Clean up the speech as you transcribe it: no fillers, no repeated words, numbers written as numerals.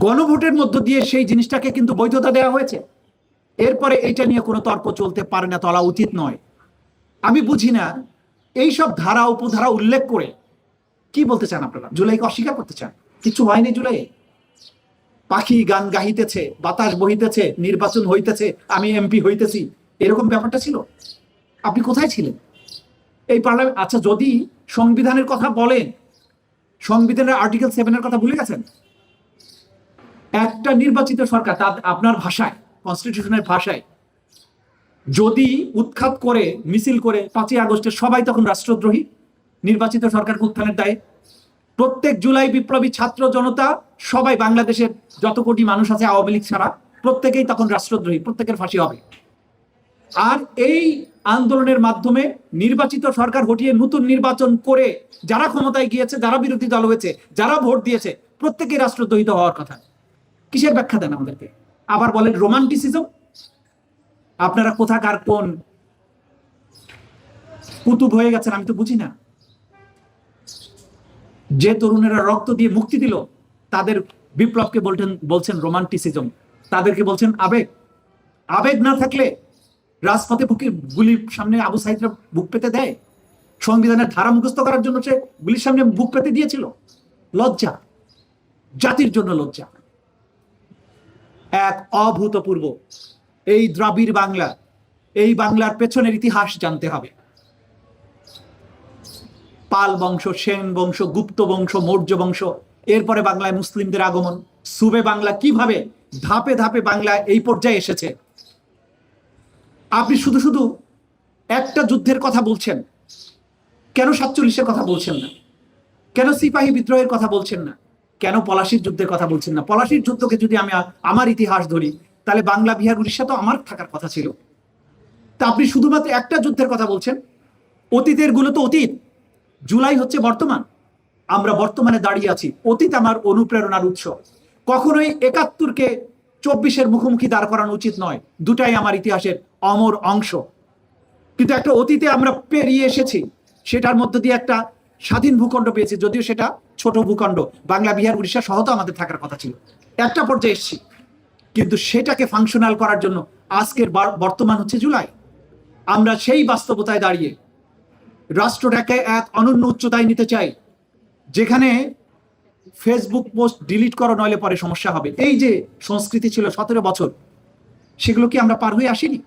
গণভোটের মধ্য দিয়ে সেই জিনিসটাকে কিন্তু বৈধতা দেওয়া হয়েছে। এরপরে এইটা নিয়ে কোনো তর্ক চলতে পারে না, চলা উচিত নয়। আমি বুঝি না এইসব ধারা উপধারা উল্লেখ করে কি বলতে চান আপনারা? জুলাইকে অস্বীকার করতে চান? কিছু হয়নি জুলাই। পাখি গান গাহিতেছে, বাতাস বহিতেছে, নির্বাচন হইতেছে, আমি এমপি হইতেছি, এরকম ব্যাপারটা ছিল? আপনি কোথায় ছিলেন এই পার্লামেন্ট? আচ্ছা, যদি সংবিধানের কথা বলেন, সংবিধানের আর্টিকেল 7 কথা ভুলে গেছেন? একটা নির্বাচিত সরকার, আপনার ভাষায়, কনস্টিটিউশনের ভাষায়, যদি উৎখাত করে মিছিল করে 5ই আগস্টের সবাই তখন রাষ্ট্রদ্রোহী, নির্বাচিত সরকারকে উত্থানের দায়ে। প্রত্যেক জুলাই বিপ্লবী ছাত্র জনতা সবাই, বাংলাদেশের যত কোটি মানুষ আছে আওয়ামী লীগ ছাড়া, প্রত্যেকেই তখন রাষ্ট্রদ্রোহী, প্রত্যেকের ফাঁসি হবে। আর এই আন্দোলনের মাধ্যমে নির্বাচিত সরকার হটিয়ে নতুন নির্বাচন করে যারা ক্ষমতায় গিয়েছে, যারা বিরোধী দল হয়েছে, যারা ভোট দিয়েছে, প্রত্যেকেই রাষ্ট্রদ্রোহিত হওয়ার কথা। কিসের ব্যাখ্যা দেন আমাদেরকে? আবার বলেন রোমান্টিসিজম। আপনারা কোথাকার কোন কুতুব হয়ে গেছেন আমি তো বুঝি না। যে তরুণেরা রক্ত দিয়ে মুক্তি দিল, তাদের বিপ্লবকে বলছেন রোমান্টিসিজম, তাদেরকে বলছেন আবেগ। আবেগ না থাকলে রাজপথে গুলির সামনে আবু সাইদরা বুক পেতে দেয়? সংবিধানের ধারা মুখস্থ করার জন্য সে গুলির সামনে বুক পেতে দিয়েছিল? লজ্জা, জাতির জন্য লজ্জা। এক অভূতপূর্ব এই দ্রাবিড় বাংলা, এই বাংলার পেছনের ইতিহাস জানতে হবে। পাল বংশ, সেন বংশ, গুপ্ত বংশ, মৌর্য বংশ, এরপরে বাংলায় মুসলিমদের আগমন, সুবে বাংলা, কিভাবে ধাপে ধাপে বাংলা এই পর্যায়ে এসেছে। আপনি শুধু শুধু একটা যুদ্ধের কথা বলছেন, কেন 47-এর কথা বলছেন না? কেন সিপাহী বিদ্রোহের কথা বলছেন না? কেন পলাশির যুদ্ধের কথা বলছেন না? পলাশির যুদ্ধকে যদি আমি আমার ইতিহাস ধরি, তাহলে বাংলা, বিহার, উড়িষ্যা তো আমার থাকার কথা ছিল। তা আপনি শুধুমাত্র একটা যুদ্ধের কথা বলছেন। অতীতের গুলো তো অতীত, জুলাই হচ্ছে বর্তমান। আমরা বর্তমানে দাঁড়িয়ে আছি। অতীত আমার অনুপ্রেরণার উৎস। কখনোই 71-কে 24-এর মুখোমুখি দাঁড় করানো উচিত নয়। দুটাই আমার ইতিহাসের অমর অংশ। কিন্তু একটা অতীতে আমরা পেরিয়ে এসেছি, সেটার মধ্য দিয়ে একটা স্বাধীন ভূখণ্ড পেয়েছি, যদিও সেটা ছোট ভূখণ্ড। বাংলা, বিহার, উড়িষ্যা সহ তো আমাদের থাকার কথা ছিল। একটা পর্যায়ে এসেছি, কিন্তু সেটাকে ফাংশনাল করার জন্য আজকের বর্তমান হচ্ছে জুলাই। আমরা সেই বাস্তবতায় দাঁড়িয়ে রাষ্ট্রটাকে এক অনন্য উচ্চতায় নিতে চাই, যেখানে ফেসবুক পোস্ট ডিলিট করো, নইলে পরে সমস্যা হবে। এই যে সংস্কৃতি ছিল 17 বছর, সেগুলো কি আমরা পার হয়ে আসিনি?